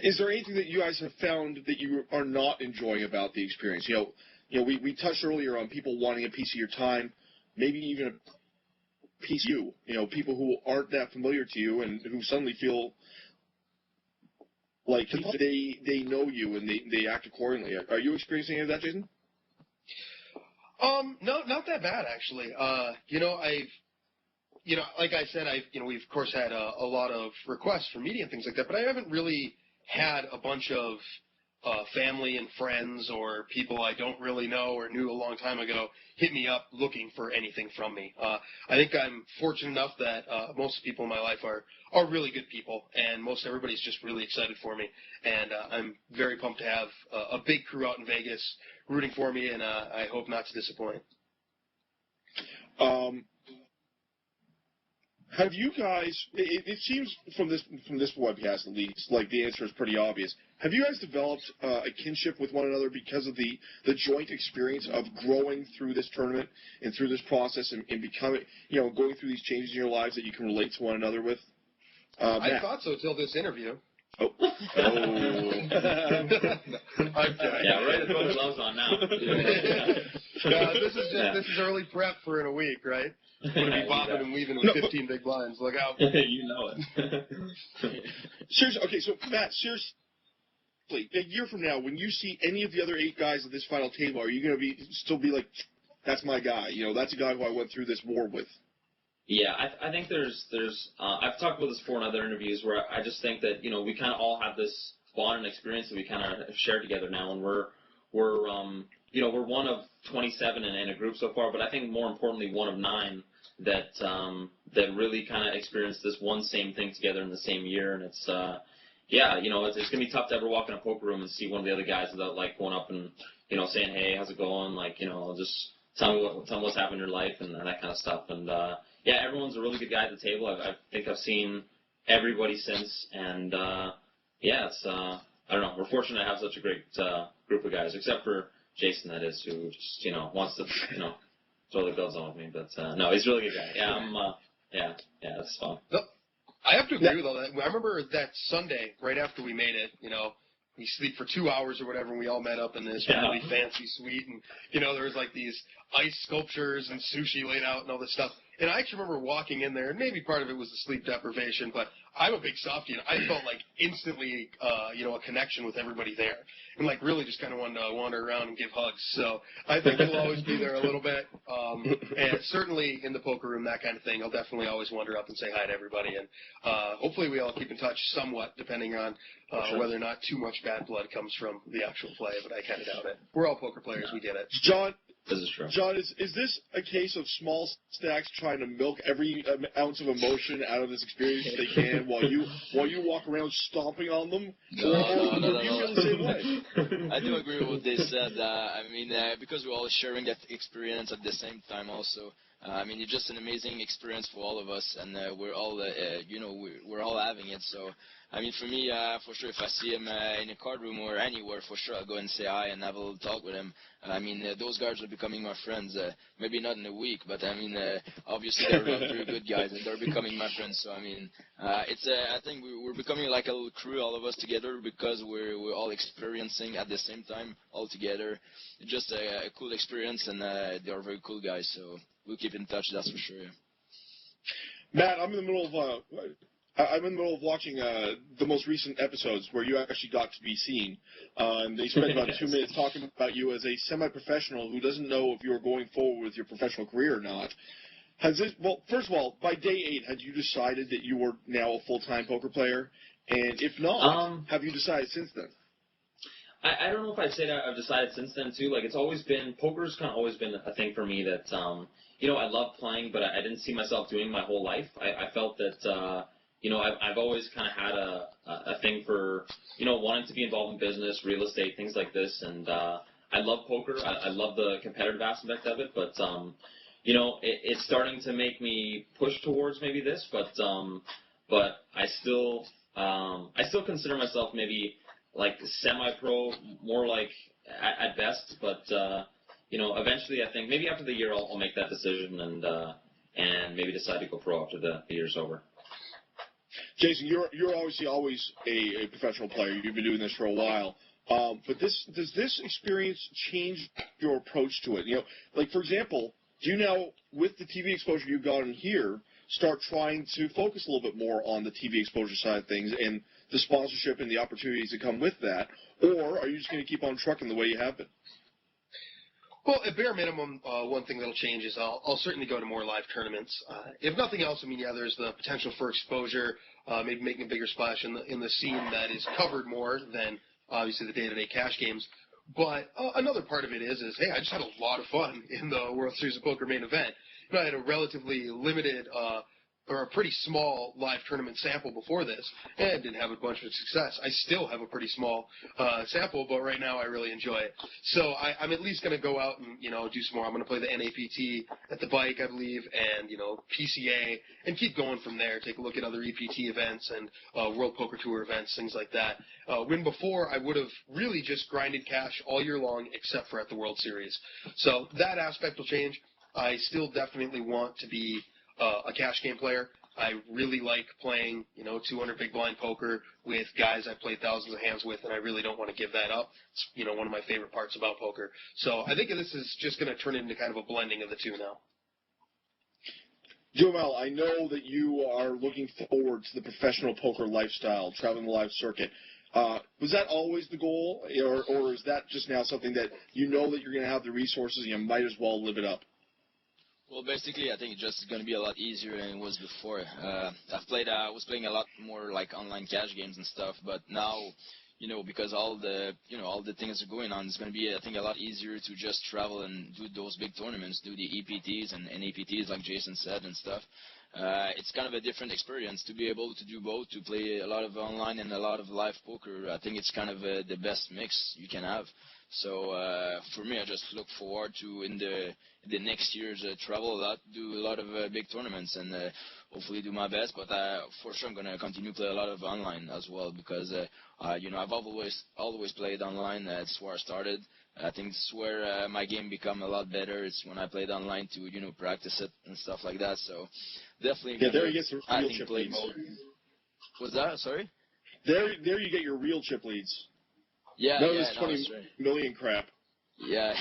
Speaker 1: Is there anything that you guys have found that you are not enjoying about the experience? You know, we touched earlier on people wanting a piece of your time, maybe even a piece of you. You know, people who aren't that familiar to you and who suddenly feel like they know you and they act accordingly. Are you experiencing any of that, Jason?
Speaker 2: No, not that bad actually. You know, like I said, we've of course had a lot of requests for media and things like that, but I haven't really had a bunch of family and friends or people I don't really know or knew a long time ago hit me up looking for anything from me. I think I'm fortunate enough that most people in my life are really good people, and most everybody's just really excited for me. And I'm very pumped to have a big crew out in Vegas rooting for me, and I hope not to disappoint.
Speaker 1: Have you guys? It seems from this webcast at least, like the answer is pretty obvious. Have you guys developed a kinship with one another because of the joint experience of growing through this tournament and through this process and becoming, going through these changes in your lives that you can relate to one another with?
Speaker 2: I thought so till this interview.
Speaker 1: Oh.
Speaker 2: I'm
Speaker 4: Yeah, right. Put the gloves on now.
Speaker 2: This is early prep for in a week, right? I'm going to be bobbing and weaving with 15 big blinds. Look out.
Speaker 4: You know it.
Speaker 1: Seriously, okay, so Matt, seriously, a year from now, when you see any of the other 8 guys at this final table, are you going to still be like, that's my guy? That's a guy who I went through this war with.
Speaker 4: Yeah, I think there's I've talked about this before in other interviews where I just think that we kind of all have this bond and experience that we kind of have shared together now, and we're one of 27 in a group so far, but I think more importantly one of 9 that really kind of experienced this one same thing together in the same year, and it's gonna be tough to ever walk in a poker room and see one of the other guys without like going up and saying, hey, how's it going, just tell me what's happened in your life and that kind of stuff. And yeah, everyone's a really good guy at the table. I think I've seen everybody since, and it's I don't know, we're fortunate to have such a great group of guys, except for Jason, that is, who just wants to throw the gloves on with me. But no, he's a really good guy. Yeah, it's fun.
Speaker 2: No, I have to agree with all that. I remember that Sunday right after we made it. We sleep for 2 hours or whatever, and we all met up in this really fancy suite, and there was like these ice sculptures and sushi laid out and all this stuff. And I actually remember walking in there, and maybe part of it was the sleep deprivation, but I'm a big softie, and I felt like instantly, a connection with everybody there, and like really just kind of wanted to wander around and give hugs. So I think we'll always be there a little bit, and certainly in the poker room, that kind of thing. I'll definitely always wander up and say hi to everybody, and hopefully we all keep in touch somewhat, depending on whether or not too much bad blood comes from the actual play, but I kind of doubt it. We're all poker players. We get it.
Speaker 1: John.
Speaker 4: This is true.
Speaker 1: John, is this a case of small stacks trying to milk every ounce of emotion out of this experience that they can while you walk around stomping on them?
Speaker 3: No.
Speaker 1: The same way?
Speaker 3: I do agree with what they said. Because we're all sharing that experience at the same time also. It's just an amazing experience for all of us, and we're all, we're all having it. So, for me, for sure, if I see him in a card room or anywhere, for sure, I'll go and say hi and have a little talk with him. Those guys are becoming my friends. Maybe not in a week, but obviously they're very good guys, and they're becoming my friends. So, I think we're becoming like a little crew, all of us together, because we're all experiencing at the same time all together. It's just a cool experience, and they're very cool guys. So. We'll keep in touch, that's for sure. Yeah.
Speaker 1: Matt, I'm in the middle of watching the most recent episodes where you actually got to be seen. And they spent about 2 minutes talking about you as a semi-professional who doesn't know if you're going forward with your professional career or not. First of all, by day 8, had you decided that you were now a full-time poker player? And if not, have you decided since then?
Speaker 4: I don't know if I'd say that I've decided since then, too. Like, poker's kind of always been a thing for me that, I love playing, but I didn't see myself doing my whole life. I felt that, I've always kind of had a thing for, wanting to be involved in business, real estate, things like this, and I love poker. I love the competitive aspect of it, but, it's starting to make me push towards maybe this, but I still consider myself maybe like semi-pro, more like at best, but eventually I think maybe after the year I'll make that decision and maybe decide to go pro after the year's over.
Speaker 1: Jason, you're obviously always a professional player. You've been doing this for a while. But does this experience change your approach to it? Like for example, do you now, with the TV exposure you've gotten here, start trying to focus a little bit more on the TV exposure side of things and the sponsorship and the opportunities that come with that, or are you just going to keep on trucking the way you have been?
Speaker 2: Well, at bare minimum, one thing that'll change is I'll certainly go to more live tournaments. If nothing else, there's the potential for exposure, maybe making a bigger splash in the scene that is covered more than obviously the day-to-day cash games. But another part of it is, hey, I just had a lot of fun in the World Series of Poker main event. You know, I had a relatively limited or a pretty small live tournament sample before this, and didn't have a bunch of success. I still have a pretty small sample, but right now I really enjoy it. So I'm at least going to go out and, do some more. I'm going to play the NAPT at the bike, I believe, and, PCA, and keep going from there. Take a look at other EPT events and World Poker Tour events, things like that. When before, I would have really just grinded cash all year long, except for at the World Series. So that aspect will change. I still definitely want to be a cash game player. I really like playing, 200 big blind poker with guys I've played thousands of hands with, and I really don't want to give that up. It's, one of my favorite parts about poker. So I think this is just going to turn into kind of a blending of the two now.
Speaker 1: Duhamel, I know that you are looking forward to the professional poker lifestyle, traveling the live circuit. Was that always the goal, or is that just now something that you know that you're going to have the resources and you might as well live it up?
Speaker 3: Well, basically, I think it's just going to be a lot easier than it was before. I was playing a lot more like online cash games and stuff, but now, because all the things are going on, it's going to be, I think, a lot easier to just travel and do those big tournaments, do the EPTs and NAPTs, like Jason said, and stuff. It's kind of a different experience to be able to do both, to play a lot of online and a lot of live poker. I think it's kind of the best mix you can have. So for me, I just look forward to in the next years travel a lot, do a lot of big tournaments, and hopefully do my best. But for sure, I'm gonna continue to play a lot of online as well because I've always played online. That's where I started. I think it's where my game become a lot better. It's when I played online to practice it and stuff like that. So definitely.
Speaker 1: Yeah, there you get some real chip leads.
Speaker 3: What's that? Sorry.
Speaker 1: There you get your real chip leads.
Speaker 3: Yeah,
Speaker 1: none of this 20 million crap.
Speaker 3: Yeah,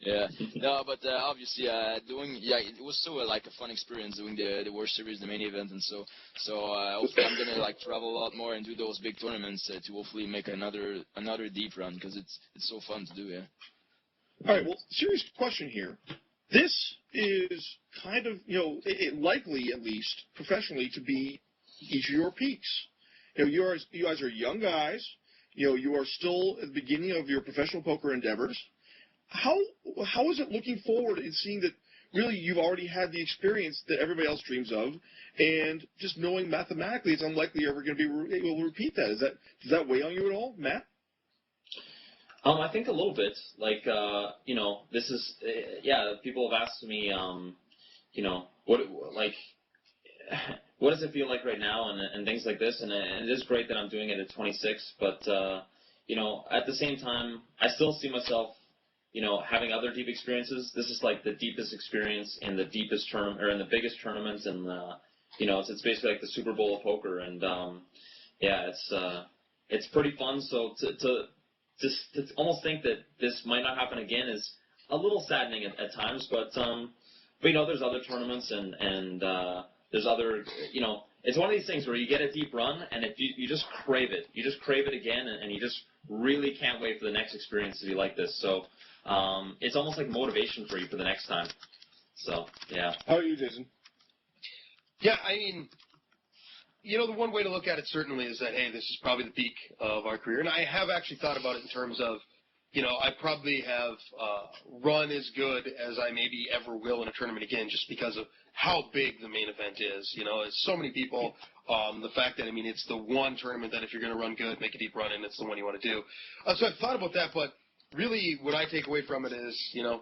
Speaker 3: yeah. No, but obviously, it was so like a fun experience doing the World Series, the main event, and so hopefully I'm gonna travel a lot more and do those big tournaments to hopefully make another deep run because it's so fun to do. Yeah.
Speaker 1: All right. Well, serious question here. This is kind of likely at least professionally to be each of your peaks. You guys are young guys. You are still at the beginning of your professional poker endeavors. How is it looking forward and seeing that really you've already had the experience that everybody else dreams of, and just knowing mathematically it's unlikely you're ever going to be able to repeat that? Does that weigh on you at all, Matt?
Speaker 4: I think a little bit. This is people have asked me, what does it feel like right now and things like this, and it is great that I'm doing it at 26, but at the same time I still see myself having other deep experiences. This is like the deepest experience in the deepest tournament, or in the biggest tournaments, and it's basically like the Super Bowl of poker, and it's pretty fun. So to almost think that this might not happen again is a little saddening at times, but there's other tournaments and there's other, it's one of these things where you get a deep run and you just crave it. You just crave it again, and you just really can't wait for the next experience to be like this. So it's almost like motivation for you for the next time. So, yeah.
Speaker 1: How are you, Jason?
Speaker 2: Yeah, I mean, the one way to look at it certainly is that, hey, this is probably the peak of our career. And I have actually thought about it in terms of, I probably have run as good as I maybe ever will in a tournament again, just because of how big the main event is. It's so many people. The fact that, it's the one tournament that if you're going to run good, make a deep run in, it's the one you want to do. So I've thought about that, but really what I take away from it is,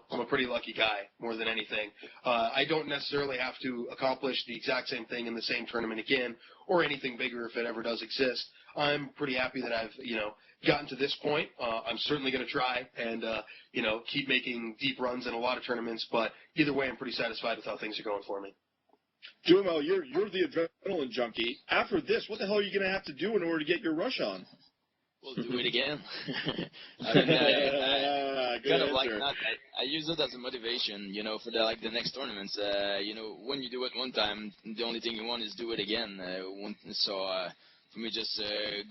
Speaker 2: I'm a pretty lucky guy more than anything. I don't necessarily have to accomplish the exact same thing in the same tournament again, or anything bigger if it ever does exist. I'm pretty happy that I've, gotten to this point. I'm certainly going to try and, keep making deep runs in a lot of tournaments, but either way, I'm pretty satisfied with how things are going for me.
Speaker 1: Duhamel, you're the adrenaline junkie. After this, what the hell are you going to have to do in order to get your rush on?
Speaker 3: Well, do it again. I use it as a motivation, for the next tournaments. When you do it one time, the only thing you want is do it again. For me, just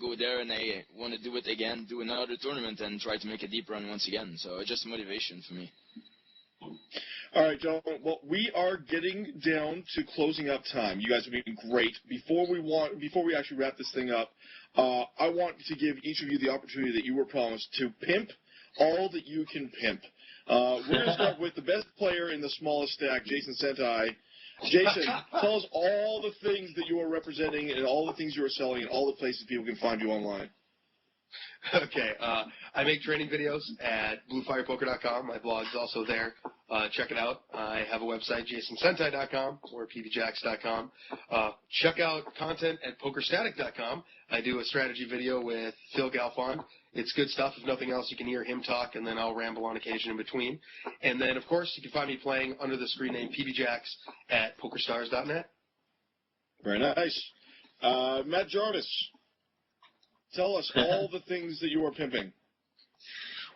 Speaker 3: go there and I want to do it again, do another tournament, and try to make a deep run once again. So it's just motivation for me.
Speaker 1: All right, gentlemen. Well, we are getting down to closing up time. You guys have been great. Before we actually wrap this thing up, I want to give each of you the opportunity that you were promised to pimp all that you can pimp. We're going to start with the best player in the smallest stack, Jason Senti. Jason, tell us all the things that you are representing and all the things you are selling and all the places people can find you online.
Speaker 2: Okay, I make training videos at bluefirepoker.com. My blog's also there. Check it out. I have a website, jasonsenti.com or pbjacks.com. Check out content at pokerstatic.com. I do a strategy video with Phil Galfond. It's good stuff. If nothing else, you can hear him talk, and then I'll ramble on occasion in between. And then, of course, you can find me playing under the screen name pbjacks at pokerstars.net.
Speaker 1: Very nice. Matt Jarvis, tell us all the things that you are pimping.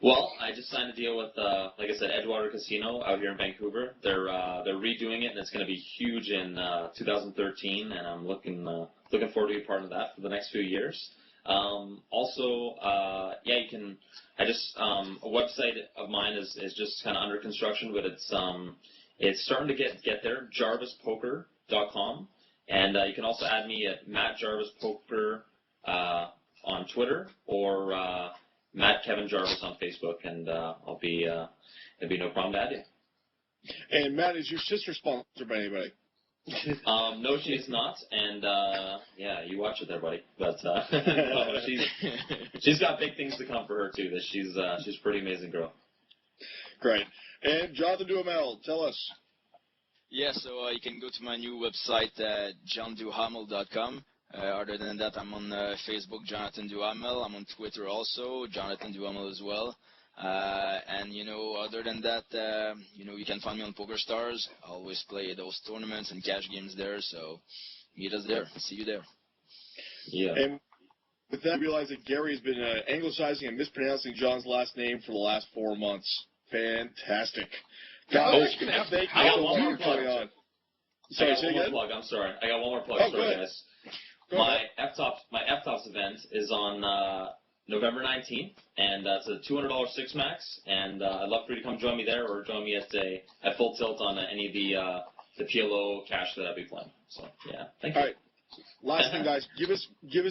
Speaker 4: Well, I just signed a deal with, like I said, Edgewater Casino out here in Vancouver. They're redoing it, and it's going to be huge in 2013, and I'm looking forward to be part of that for the next few years. Also, you can. A website of mine is just kind of under construction, but it's starting to get there. JarvisPoker.com, and you can also add me at Matt Jarvis Poker on Twitter or Matt Kevin Jarvis on Facebook, and it'll be no problem to add you.
Speaker 1: And Matt, is your sister sponsored by anybody?
Speaker 4: No, she's not, and you watch it there, buddy. But no, she's got big things to come for her too. That she's a pretty amazing girl.
Speaker 1: Great. And Jonathan Duhamel, tell us.
Speaker 3: Yeah, so you can go to my new website, johnduhamel.com. Other than that, I'm on Facebook, Jonathan Duhamel. I'm on Twitter also, Jonathan Duhamel as well. And, other than that, you can find me on PokerStars. I always play those tournaments and cash games there, so meet us there. See you there.
Speaker 4: Yeah.
Speaker 1: And with that, I realize that Gary has been anglicizing and mispronouncing John's last name for the last 4 months. Fantastic. Guys, thank you so much for coming on. Sorry, say again?
Speaker 4: I'm sorry. I got one more plug.
Speaker 1: Oh,
Speaker 4: sorry,
Speaker 1: good.
Speaker 4: guys. My F-Tops event is on November 19th, and it's a $200 six max, and I'd love for you to come join me there or join me at Full Tilt on any of the PLO cash that I'll be playing. So, yeah. Thank you.
Speaker 1: All right. Last thing, guys, give us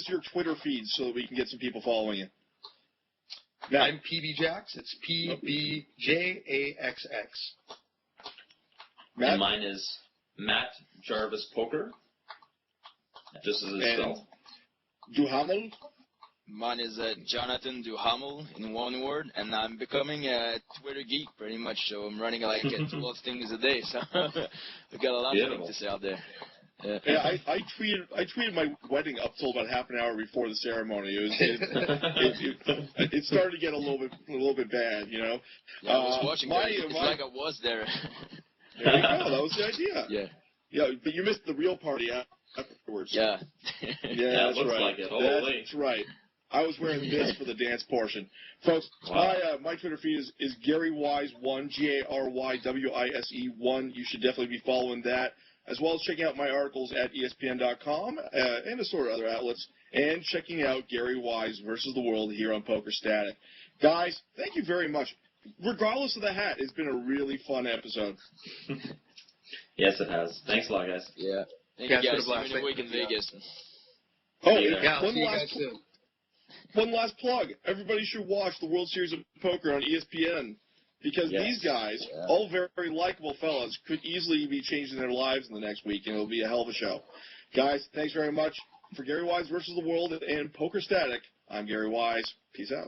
Speaker 1: your Twitter feed so that we can get some people following you. Now,
Speaker 2: I'm PBJax. It's PBJAXX.
Speaker 1: Matt?
Speaker 4: And mine is Matt Jarvis Poker. Just as it's spelled.
Speaker 1: Duhamel?
Speaker 3: Mine is Jonathan Duhamel in one word, and I'm becoming a Twitter geek pretty much, so I'm running like 12 things a day, so I've got a lot of things to say out there.
Speaker 1: Yeah, I tweeted my wedding up till about half an hour before the ceremony. It started to get a little bit bad,
Speaker 3: Yeah, I was watching it's like I was there.
Speaker 1: There you go. That was the idea.
Speaker 3: Yeah.
Speaker 1: Yeah, but you missed the real party afterwards.
Speaker 3: Yeah.
Speaker 1: Yeah, that's
Speaker 4: looks
Speaker 1: right.
Speaker 4: like it. Holy.
Speaker 1: That's right. I was wearing this for the dance portion. Folks, my Twitter feed is GaryWise1, GaryWise1. You should definitely be following that, as well as checking out my articles at ESPN.com and a sort of other outlets, and checking out Gary Wise versus the World here on Poker Static. Guys, thank you very much. Regardless of the hat, it's been a really fun episode.
Speaker 4: Yes, it has. Thanks a lot, guys.
Speaker 3: Yeah. Thank you guys. See you in a week in Vegas.
Speaker 1: Oh,
Speaker 2: Yeah, I'll see you guys soon.
Speaker 1: One last plug. Everybody should watch the World Series of Poker on ESPN because these guys, all very, very likable fellas, could easily be changing their lives in the next week, and it'll be a hell of a show. Guys, thanks very much. For Gary Wise versus the World and Poker Static, I'm Gary Wise. Peace out.